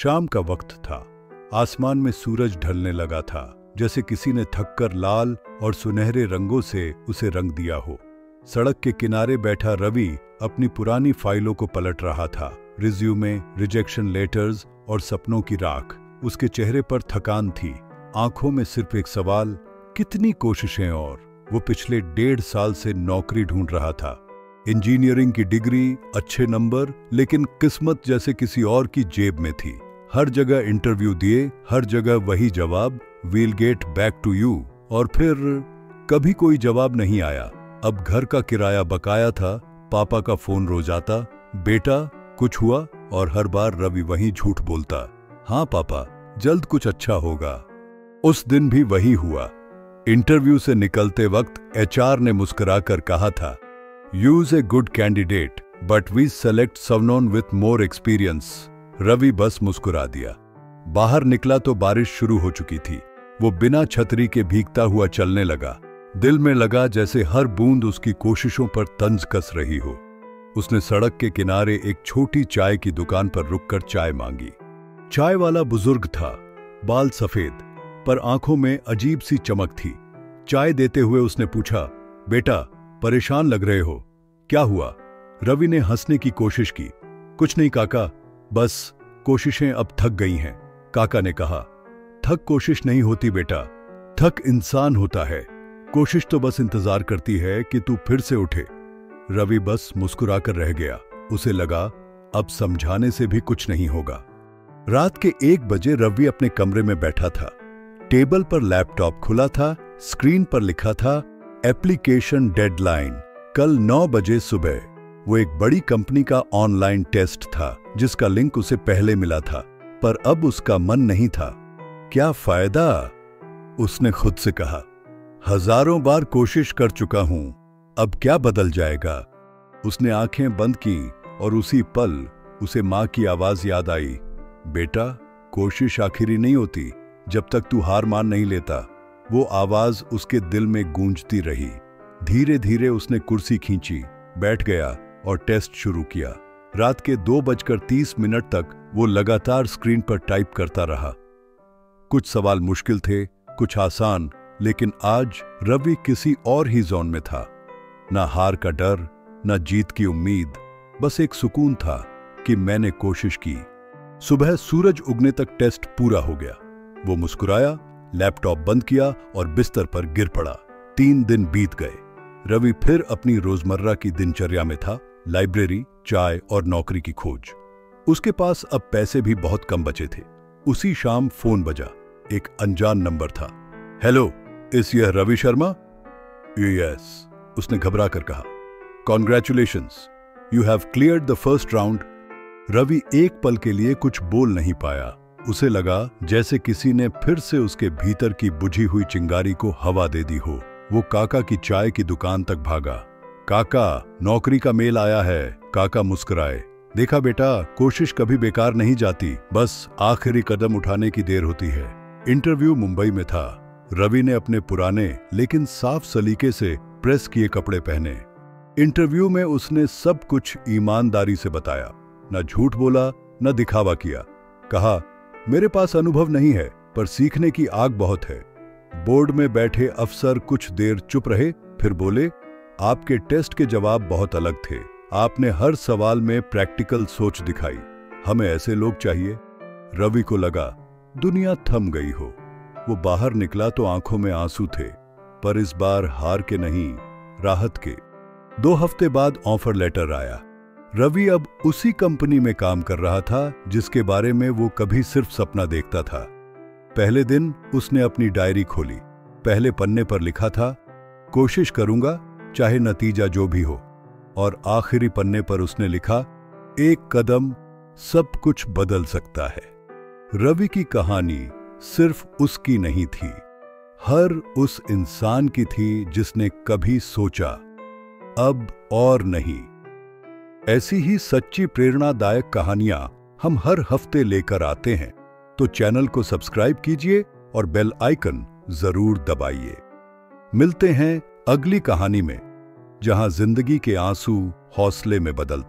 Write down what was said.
शाम का वक्त था। आसमान में सूरज ढलने लगा था, जैसे किसी ने थककर लाल और सुनहरे रंगों से उसे रंग दिया हो। सड़क के किनारे बैठा रवि अपनी पुरानी फाइलों को पलट रहा था। रिज्यूमे, रिजेक्शन लेटर्स और सपनों की राख। उसके चेहरे पर थकान थी, आंखों में सिर्फ एक सवाल, कितनी कोशिशें। और वो पिछले 1.5 साल से नौकरी ढूंढ रहा था। इंजीनियरिंग की डिग्री, अच्छे नंबर, लेकिन किस्मत जैसे किसी और की जेब में थी। हर जगह इंटरव्यू दिए, हर जगह वही जवाब, we'll get back to you. और फिर कभी कोई जवाब नहीं आया। अब घर का किराया बकाया था, पापा का फोन रोज आता, बेटा कुछ हुआ? और हर बार रवि वहीं झूठ बोलता, हाँ पापा, जल्द कुछ अच्छा होगा। उस दिन भी वही हुआ। इंटरव्यू से निकलते वक्त एचआर ने मुस्कुराकर कहा था, you're a good candidate but we select someone with more experience. Ravi बस मुस्कुरा दिया। बाहर निकला तो बारिश शुरू हो चुकी थी। वो बिना छतरी के भीगता हुआ चलने लगा। दिल में लगा जैसे हर बूंद उसकी कोशिशों पर तंज कस रही हो। उसने सड़क के किनारे एक छोटी चाय की दुकान पर रुककर चाय मांगी। चाय वाला बुजुर्ग था, बाल सफेद, पर आंखों में अजीब सी चमक थी। चाय देते हुए उसने पूछा, बेटा परेशान लग रहे हो, क्या हुआ? रवि ने हंसने की कोशिश की। कुछ नहीं काका, बस कोशिशें अब थक गई हैं। काका ने कहा, थक कोशिश नहीं होती बेटा, थक इंसान होता है। कोशिश तो बस इंतजार करती है कि तू फिर से उठे। रवि बस मुस्कुराकर रह गया। उसे लगा अब समझाने से भी कुछ नहीं होगा। रात के 1 बजे रवि अपने कमरे में बैठा था। टेबल पर लैपटॉप खुला था, स्क्रीन पर लिखा था एप्लीकेशन डेडलाइन, कल 9 बजे सुबह। वो एक बड़ी कंपनी का ऑनलाइन टेस्ट था जिसका लिंक उसे पहले मिला था, पर अब उसका मन नहीं था। क्या फायदा, उसने खुद से कहा। हजारों बार कोशिश कर चुका हूं, अब क्या बदल जाएगा? उसने आंखें बंद की और उसी पल उसे मां की आवाज याद आई, बेटा कोशिश आखिरी नहीं होती जब तक तू हार मान नहीं लेता। वो आवाज उसके दिल में गूंजती रही। धीरे धीरे उसने कुर्सी खींची, बैठ गया और टेस्ट शुरू किया। रात के 2:30 तक वो लगातार स्क्रीन पर टाइप करता रहा। कुछ सवाल मुश्किल थे, कुछ आसान, लेकिन आज रवि किसी और ही जोन में था। ना हार का डर, ना जीत की उम्मीद, बस एक सुकून था कि मैंने कोशिश की। सुबह सूरज उगने तक टेस्ट पूरा हो गया। वो मुस्कुराया, लैपटॉप बंद किया और बिस्तर पर गिर पड़ा। 3 दिन बीत गए। रवि फिर अपनी रोजमर्रा की दिनचर्या में था, लाइब्रेरी, चाय और नौकरी की खोज। उसके पास अब पैसे भी बहुत कम बचे थे। उसी शाम फोन बजा। एक अनजान नंबर था। हेलो, इस यह रवि शर्मा? यस, उसने घबरा कर कहा। Congratulations, you have cleared the first round. Ravi एक पल के लिए कुछ बोल नहीं पाया। उसे लगा जैसे किसी ने फिर से उसके भीतर की बुझी हुई चिंगारी को हवा दे दी हो। वो काका की चाय की दुकान तक भागा। काका, नौकरी का मेल आया है। काका मुस्कुराए। देखा बेटा, कोशिश कभी बेकार नहीं जाती, बस आखिरी कदम उठाने की देर होती है। इंटरव्यू मुंबई में था। रवि ने अपने पुराने लेकिन साफ सलीके से प्रेस किए कपड़े पहने। इंटरव्यू में उसने सब कुछ ईमानदारी से बताया, न झूठ बोला, न दिखावा किया। कहा, मेरे पास अनुभव नहीं है, पर सीखने की आग बहुत है। बोर्ड में बैठे अफसर कुछ देर चुप रहे, फिर बोले, आपके टेस्ट के जवाब बहुत अलग थे। आपने हर सवाल में प्रैक्टिकल सोच दिखाई। हमें ऐसे लोग चाहिए। रवि को लगा दुनिया थम गई हो। वो बाहर निकला तो आंखों में आंसू थे, पर इस बार हार के नहीं, राहत के। 2 हफ्ते बाद ऑफर लेटर आया। रवि अब उसी कंपनी में काम कर रहा था जिसके बारे में वो कभी सिर्फ सपना देखता था। पहले दिन उसने अपनी डायरी खोली। पहले पन्ने पर लिखा था, कोशिश करूंगा चाहे नतीजा जो भी हो। और आखिरी पन्ने पर उसने लिखा, एक कदम सब कुछ बदल सकता है। रवि की कहानी सिर्फ उसकी नहीं थी, हर उस इंसान की थी जिसने कभी सोचा, अब और नहीं। ऐसी ही सच्ची प्रेरणादायक कहानियां हम हर हफ्ते लेकर आते हैं, तो चैनल को सब्सक्राइब कीजिए और बेल आइकन जरूर दबाइए। मिलते हैं अगली कहानी में, जहां जिंदगी के आंसू हौसले में बदलते